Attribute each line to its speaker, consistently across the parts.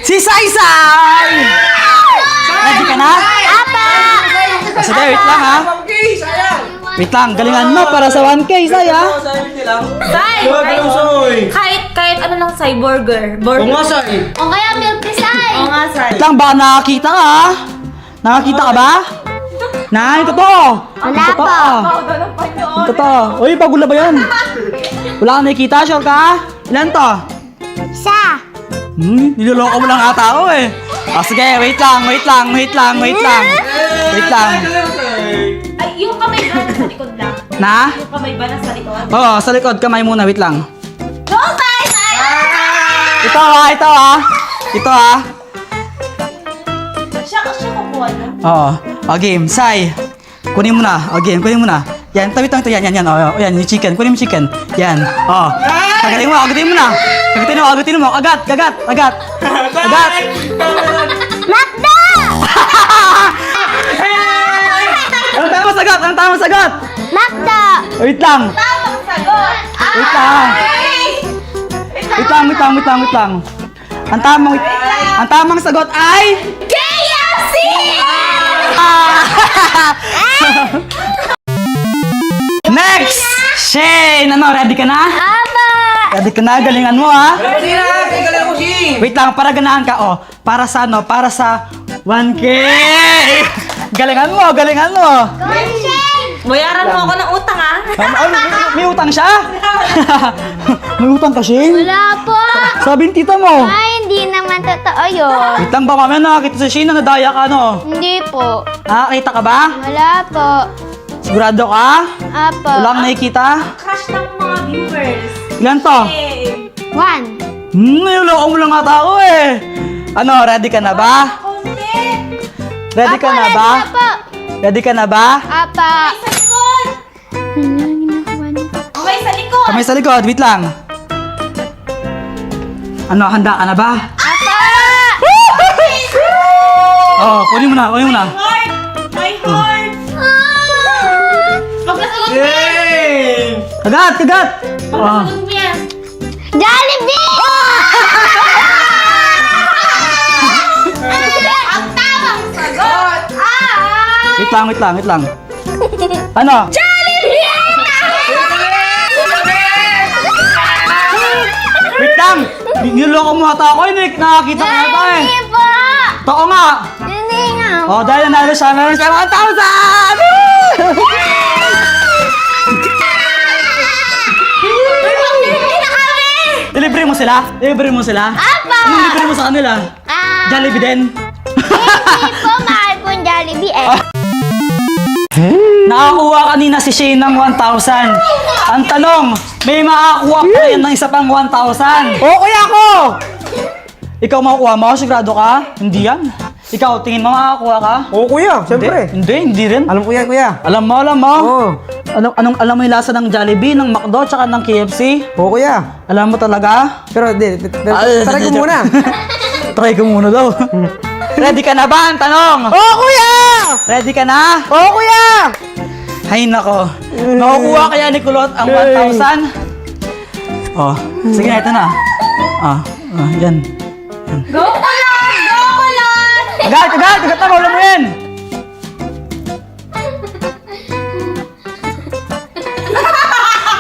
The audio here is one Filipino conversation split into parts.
Speaker 1: Si Saysay! Ready ka na?
Speaker 2: Apa!
Speaker 1: Sige, wait lang ha. Wait lang, galingan mo para sa 1K, Say ha.
Speaker 3: Say! Kahit ano lang, Say, burger.
Speaker 4: Oo nga, Say.
Speaker 2: O kaya milk tea, Say.
Speaker 3: Oo nga, Say.
Speaker 1: Wait lang, baka nakakita ka ha. Nakakita ka ba? Nay, totoo.
Speaker 2: Wala
Speaker 1: Totoo.
Speaker 2: po.
Speaker 1: Totoo. Uy, pagula ba yan? Wala kang nakikita, sure ka? Ilan to?
Speaker 2: Isa.
Speaker 1: Niloloko mo lang ata ako eh. Sige, wait lang. Wait lang.
Speaker 3: Ay, yung kamay ba nasa likod lang?
Speaker 1: Na?
Speaker 3: Yung kamay ba nasa likod?
Speaker 1: Oo, sa likod. Kamay muna, wait lang.
Speaker 3: Go, Say! Say!
Speaker 1: Ito ha.
Speaker 3: Siya kukuha na.
Speaker 1: Oo. O, game. Say. Kunin mo na. O, game. Kunin mo na. Yan. Tabi ito. Yan. O, yan. Yung chicken. Kunin mo chicken. Yan. O. Agatin mo na. Agatin mo. Agat.
Speaker 2: Makdo!
Speaker 1: Ang tamang sagot.
Speaker 2: Makdo!
Speaker 1: Wait lang.
Speaker 3: Tamang sagot!
Speaker 1: Wait lang. Ang tamang sagot ay...
Speaker 3: KFC!
Speaker 1: Next! Shane! Ready ka na?
Speaker 2: Apa!
Speaker 1: Ready ka na? Galingan mo ha?
Speaker 4: Galing mo, G.
Speaker 1: Wait lang, para ganahan ka. Para sa 1K! Galingan mo.
Speaker 3: Bayaran mo ako ng utang, ah.
Speaker 1: May utang siya? May utang ka, Shane?
Speaker 2: Wala po.
Speaker 1: Sabi ng tita mo.
Speaker 2: Ay, hindi naman totoo yun.
Speaker 1: Wait lang ba, mamaya nakakita sa Shane na nadaya ka, no?
Speaker 2: Hindi po.
Speaker 1: Nakakita ka ba?
Speaker 2: Wala po.
Speaker 1: Sigurado ka?
Speaker 2: Apo.
Speaker 1: Wala kang nakikita?
Speaker 3: Crush ng mga viewers.
Speaker 1: Ilan to?
Speaker 3: Eh,
Speaker 2: 1.
Speaker 1: Niloloko mo lang ata ako eh. Ready ka na ba?
Speaker 3: konti.
Speaker 1: Ready ka na ba? Ready ka na ba?
Speaker 2: Apa.
Speaker 3: Sa likod. Okay, sa likod.
Speaker 1: Kamay sa likod, wait lang. Handa ka na ba?
Speaker 2: Apa.
Speaker 1: Kunin mo na.
Speaker 3: Heart. My heart. Pagkasagot mo yan.
Speaker 4: Yay!
Speaker 1: Kagat!
Speaker 3: Pagkasagot mo yan.
Speaker 2: Jollibee!
Speaker 3: Ang tamang sagot.
Speaker 1: Wait lang. Ano? Wait lang! Niloloko mo ata ako, Nick. Nakakita ka na tayo eh.
Speaker 2: Hindi po.
Speaker 1: Totoo nga.
Speaker 2: Hindi nga.
Speaker 1: Dahil nanalo siya, meron siya 1,000! Delivery mo sila?
Speaker 2: Apa.
Speaker 1: Anong libre mo sa kanila? Jollibee din?
Speaker 2: Hindi po. Mahal po yung Jollibee eh.
Speaker 1: Nakakuha kanina si Shane ng 1,000. Ang tanong, may makakuha pa yan ng isa pang 1,000. Kuya ko! Ikaw makukuha mo? Sigurado ka? Hindi yan. Ikaw, tingin mo makakakuha ka?
Speaker 4: Oo, kuya. Siyempre.
Speaker 1: Hindi rin.
Speaker 4: Alam ko yan, kuya.
Speaker 1: Alam mo?
Speaker 4: Oo.
Speaker 1: Alam mo yung lasa ng Jollibee, ng McDo, tsaka ng KFC?
Speaker 4: Oo, kuya.
Speaker 1: Alam mo talaga?
Speaker 4: Pero, try ko muna.
Speaker 1: Try ko muna daw. Ready ka na ba? Ang tanong!
Speaker 4: Oo, kuya!
Speaker 1: Ready ka na?
Speaker 4: Oo, kuya!
Speaker 1: Ay nako. Makukuha kaya ni Kulot ang 1,000? Sige na, ito na. Yan.
Speaker 3: Go, Kulot! Go, Kulot!
Speaker 1: Agad na, ulo mo yan!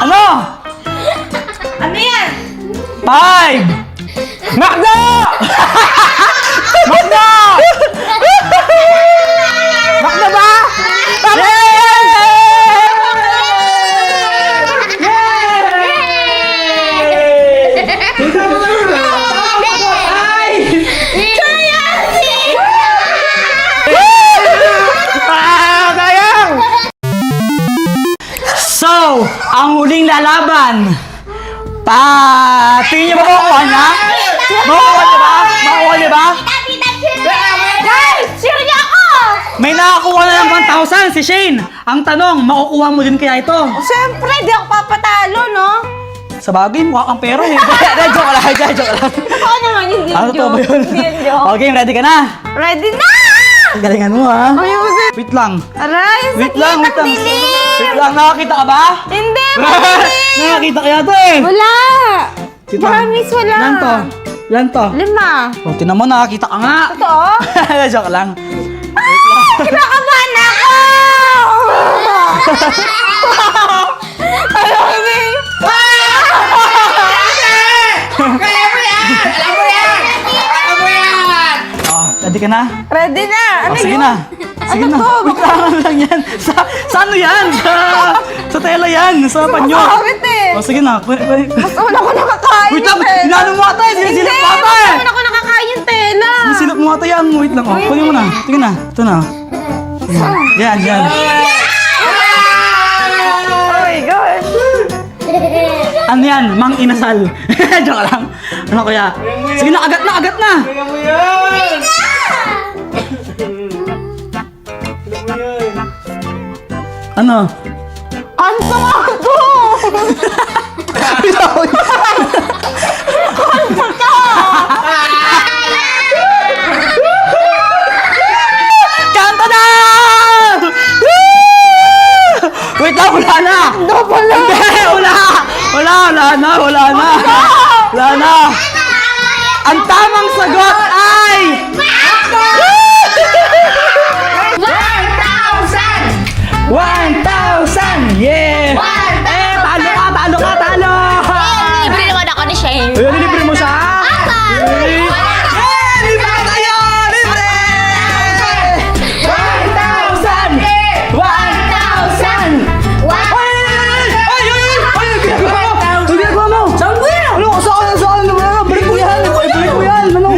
Speaker 1: Ano?
Speaker 3: Ano yan?
Speaker 1: 5! Makdo! Makdo! Makdo ba? So, ang huling lalaban. Tingin niyo ba makukuha niya? Makukuha niya ba?
Speaker 2: Guys! Sure niya ako!
Speaker 1: May nakakuha na ng 1,000 si Shane. Ang tanong, makukuha mo din kaya ito?
Speaker 3: Siyempre, di ako papatalo, no?
Speaker 1: Sa bagay, mukha kang pera eh. Joke lang.
Speaker 3: Ako naman, hindi
Speaker 1: Ano to ba yun?
Speaker 3: Hindi yung joke.
Speaker 1: Okay, ready ka na?
Speaker 3: Ready na!
Speaker 1: Galingan mo ha.
Speaker 3: Ayusin.
Speaker 1: Wait lang.
Speaker 3: Aray,
Speaker 1: Wait lang.
Speaker 3: dilim!
Speaker 1: Wait lang, nakakita ka ba?
Speaker 3: Hindi,
Speaker 1: Nakakita ka yata eh.
Speaker 3: Wala!
Speaker 1: Wait lang.
Speaker 3: Promise, wala.
Speaker 1: Ilan to? Ilan to?
Speaker 3: 5.
Speaker 1: O, tinan mo, nakakita ka nga.
Speaker 3: Totoo?
Speaker 1: Joke lang.
Speaker 3: Kinakabahan ako! Ano ini?
Speaker 4: Kaya mo yan! Alam mo yan! Alam mo yan!
Speaker 1: Ready ka na?
Speaker 3: Ready na! Ano
Speaker 1: Sige
Speaker 3: yun?
Speaker 1: na. Sige na. Wait lang yan. Sa ano yan? Sa tela yan. Sa panyo.
Speaker 3: Bakit eh?
Speaker 1: O, sige na.
Speaker 3: Mas una ko nakakain
Speaker 1: Wait lang.
Speaker 3: yung tela.
Speaker 1: Inano mo ata eh. Sinisilip
Speaker 3: Hindi,
Speaker 1: mo ata
Speaker 3: mas
Speaker 1: eh.
Speaker 3: una ko nakakain yung tela.
Speaker 1: Sinisilip mo ata yan. Wait lang. O, kunin mo na. Sige na. Ito na. Yan, yan.
Speaker 3: Oh my gosh.
Speaker 1: Ano yan? Mang inasal. Joke lang. Ano kaya? Sige na, agat na, agat na.
Speaker 4: Kaya mo yan! Alam mo yan!
Speaker 1: Ano?
Speaker 3: Antong ako!
Speaker 1: Kanta na! Wait lang, wala na! Hindi, wala! Wala na! Wala na! Ang tamang sagot ay... 1,000! Yeah! Eh, talo ka!
Speaker 2: Libre naman ako ni Shane.
Speaker 1: Ay, libre mo siya? Eh, libre ka tayo! Libre! 1,000! 1,000! Ay, ginagawa mo! Saan mo yan? Ano? Saan? Balik mo yan! Balik mo yan! Ano?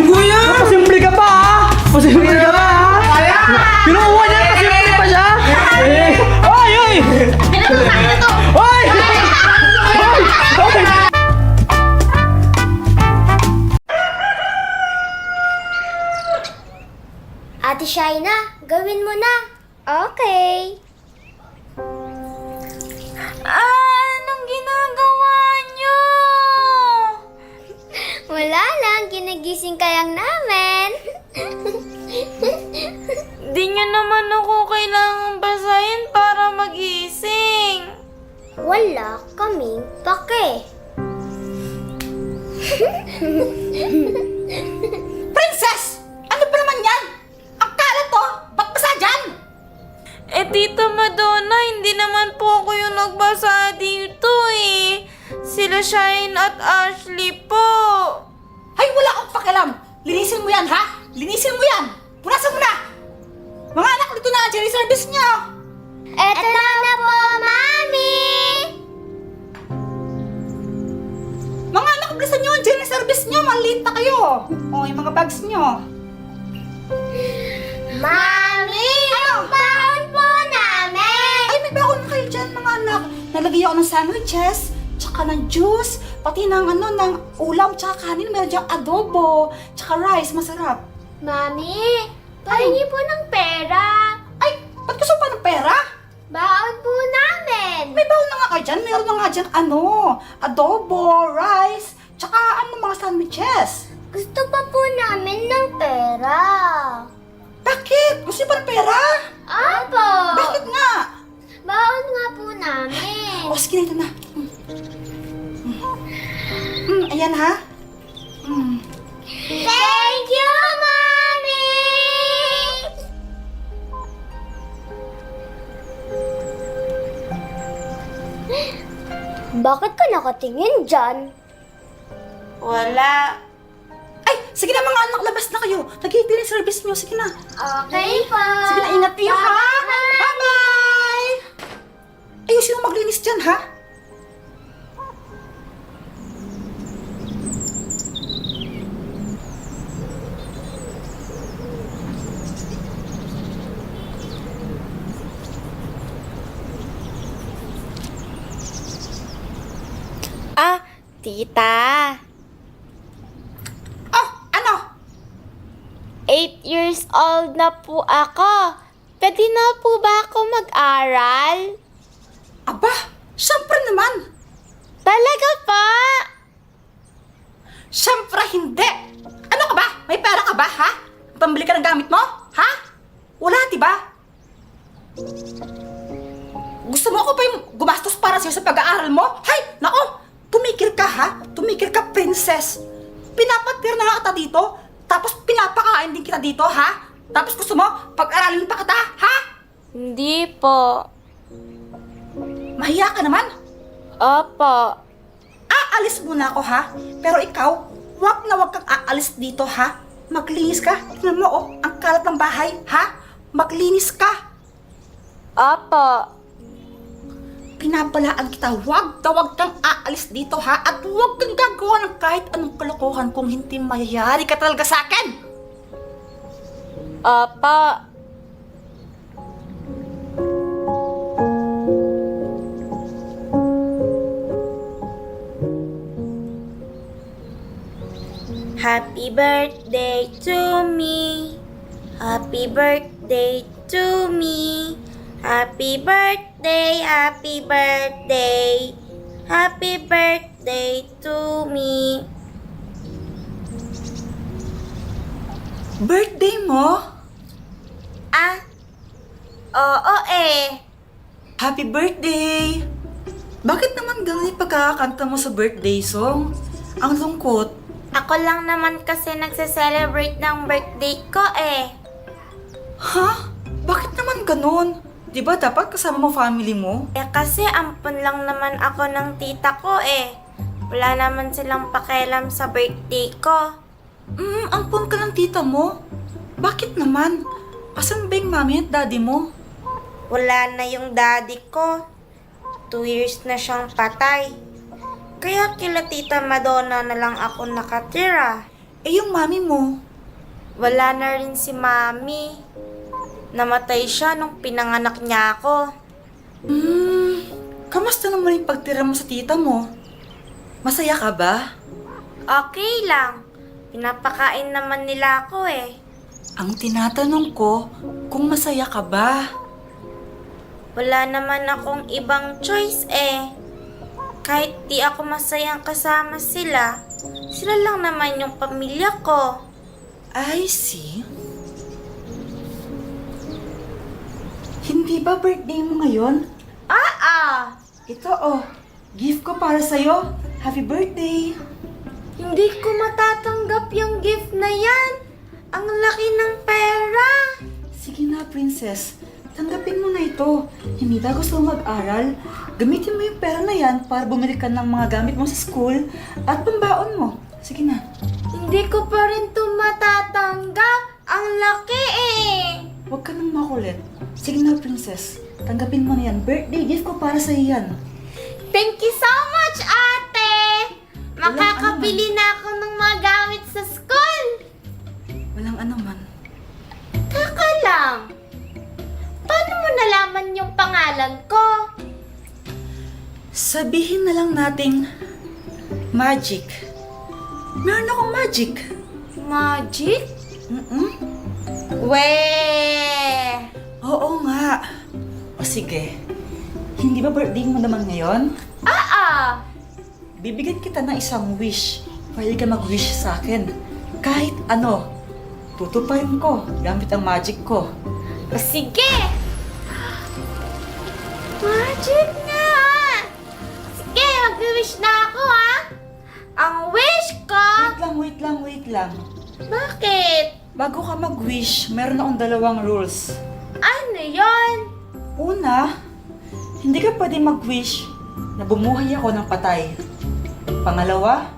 Speaker 1: Pasimple ka pa, ha? Pasimple ka pa, ha? Pinukuha niya, pasimple pa siya? Ay!
Speaker 2: Ate Shaina, gawin mo na. Okay.
Speaker 3: Anong ginagawa niyo?
Speaker 2: Wala lang, ginagising kayang namin.
Speaker 3: Di niyo naman ako kailangang basahin para magising.
Speaker 2: Wala kaming pake.
Speaker 3: Princess! Ano ba naman yan? Ang kalat to! Ba't basa dyan? Eh, Tita Madonna, hindi naman po ako yung nagbasa dito eh. Sila Shine at Ashley po. Ay, wala akong pakialam. Linisin mo yan, ha? Linisin mo yan. Punasan mo na. Mga anak, dito na ang cherry service niyo.
Speaker 2: Eto na po, Mami!
Speaker 3: Mga anak, bilisan niyo ang cherry service niyo. Maliit na kayo. O, yung mga bags niyo.
Speaker 2: Mami! Ang baon po namin!
Speaker 3: Ay, may baon na kayo dyan, mga anak. Nalagay ako ng sandwiches, tsaka ng juice, pati ng ng ulam, tsaka kanin. Meron dyan adobo, tsaka rice. Masarap.
Speaker 2: Mami, pahingi po ng pera.
Speaker 3: Ay, ba't gusto pa ng pera?
Speaker 2: Baon po namin.
Speaker 3: May baon na nga kayo dyan. Meron na nga dyan, adobo, rice, tsaka mga sandwiches.
Speaker 2: Gusto pa po namin ng pera.
Speaker 3: Bakit? Gusto niyo pa ng pera?
Speaker 2: Apo!
Speaker 3: Bakit nga?
Speaker 2: Baon nga po namin.
Speaker 3: O, sige na, ito na. Ayan ha.
Speaker 2: Thank you, Mami! Bakit ka nakatingin dyan?
Speaker 3: Wala. Ay, sige na mga anak, labas na kayo. Nag-i-dinner service niyo, sige na.
Speaker 2: Okay po.
Speaker 3: Sige na, ingat kayo ha. Bye-bye! Ayusin mo maglinis dyan ha.
Speaker 5: Tita,
Speaker 3: Oh, ano?
Speaker 5: 8 years old na po ako. Pwede na po ba ako mag-aral?
Speaker 3: Aba, syempre naman.
Speaker 5: Talaga pa?
Speaker 3: Syempre hindi. Ano ka ba? May pera ka ba, ha? Pambili ka ng gamit mo? Ha? Wala, diba? Gusto mo ako pa yung gumastos para sa'yo sa pag-aaral mo? Hay, nako! Tumikil ka, ha? Tumikil ka, princess.
Speaker 4: Pinapatira na nga kita dito, tapos pinapakain din kita dito, ha? Tapos gusto mo, pag-aralin pa kita, ha?
Speaker 5: Hindi po.
Speaker 4: Mahiya ka naman.
Speaker 5: Opo.
Speaker 4: Aalis muna ako, ha? Pero ikaw, wag na wag kang aalis dito, ha? Maglinis ka. Tingnan mo, oh, ang kalat ng bahay, ha? Maglinis ka.
Speaker 5: Opo.
Speaker 4: Pinabalaan kita, wag na wag kang aalis dito, ha? At wag kang gagawa ng kahit anong kalokohan kung hindi mayayari ka talaga sa akin.
Speaker 5: Opo. Happy birthday to me. Happy birthday to me. Happy birthday, happy birthday. Happy birthday to me.
Speaker 4: Birthday mo?
Speaker 5: Ah, oo eh.
Speaker 4: Happy birthday! Bakit naman ganun yung pagkakakanta mo sa birthday song? Ang lungkot.
Speaker 5: Ako lang naman kasi nagse-celebrate ng birthday ko eh.
Speaker 4: Ha? Bakit naman ganun? Di ba dapat kasama mo family mo?
Speaker 5: Eh kasi ampon lang naman ako ng tita ko eh. Wala naman silang pakialam sa birthday ko.
Speaker 4: Ampun ka ng tita mo? Bakit naman? Asan ba yung mami at daddy mo?
Speaker 5: Wala na yung daddy ko. 2 years na siyang patay. Kaya kila tita Madonna na lang ako nakatira.
Speaker 4: Eh yung mami mo?
Speaker 5: Wala na rin si mami. Namatay siya nung pinanganak niya ako.
Speaker 4: Kamusta naman yung pagtira mo sa tita mo? Masaya ka ba?
Speaker 5: Okay lang. Pinapakain naman nila ako eh.
Speaker 4: Ang tinatanong ko, kung masaya ka ba?
Speaker 5: Wala naman akong ibang choice eh. Kahit di ako masayang kasama sila, sila lang naman yung pamilya ko.
Speaker 4: I see. Hindi ba birthday mo ngayon? Ito oh, gift ko para sa'yo. Happy birthday!
Speaker 5: Hindi ko matatanggap yung gift na yan. Ang laki ng pera.
Speaker 4: Sige na, princess. Tanggapin mo na ito. Hindi ba gusto mo mag-aral? Gamitin mo yung pera na yan para bumili ka ng mga gamit mo sa school at pambaon mo. Sige na.
Speaker 5: Hindi ko pa rin ito matatanggap. Ang laki eh.
Speaker 4: Huwag ka nang makulit. Sige na, princess. Tanggapin mo na yan. Birthday gift ko para sa'yo yan.
Speaker 5: Thank you so much, ate. Makakabili na ako ng mga gamit sa school.
Speaker 4: Walang anuman.
Speaker 5: Kaka lang. Paano mo nalaman yung pangalan ko?
Speaker 4: Sabihin na lang nating magic. Meron akong magic.
Speaker 5: Magic? Weh!
Speaker 4: Oo nga. O sige. Hindi ba birthday mo naman ngayon? Bibigyan kita ng isang wish. Pwede ka mag-wish sa akin. Kahit ano. Tutuparin ko gamit ang magic ko.
Speaker 5: O sige! Magic nga! Sige, mag-wish na ako ha! Ang wish ko!
Speaker 4: Wait lang.
Speaker 5: Bakit?
Speaker 4: Bago ka mag-wish, meron akong 2 rules.
Speaker 5: Ano yon?
Speaker 4: Una, hindi ka pwede mag-wish na bumuhay ako ng patay. Pangalawa,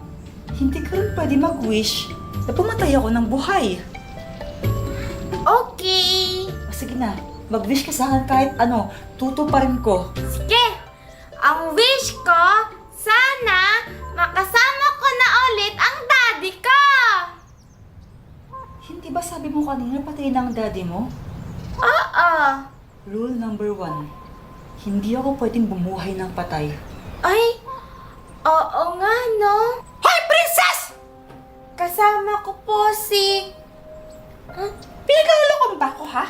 Speaker 4: hindi ka rin pwede mag-wish na pumatay ako ng buhay.
Speaker 5: Okay!
Speaker 4: O sige na, mag-wish ka sa akin kahit ano, tutuparin ko.
Speaker 5: Sige! Ang wish ko, sana makasama ko na ulit ang daddy ko!
Speaker 4: Hindi ba sabi mo kanina patay ng daddy mo?
Speaker 5: Oo!
Speaker 4: Rule number 1, hindi ako pwedeng bumuhay ng patay.
Speaker 5: Ay, oo nga no?
Speaker 4: Hoy, princess!
Speaker 5: Kasama ko po si...
Speaker 4: Pinaglaloko mo ba ako, ha?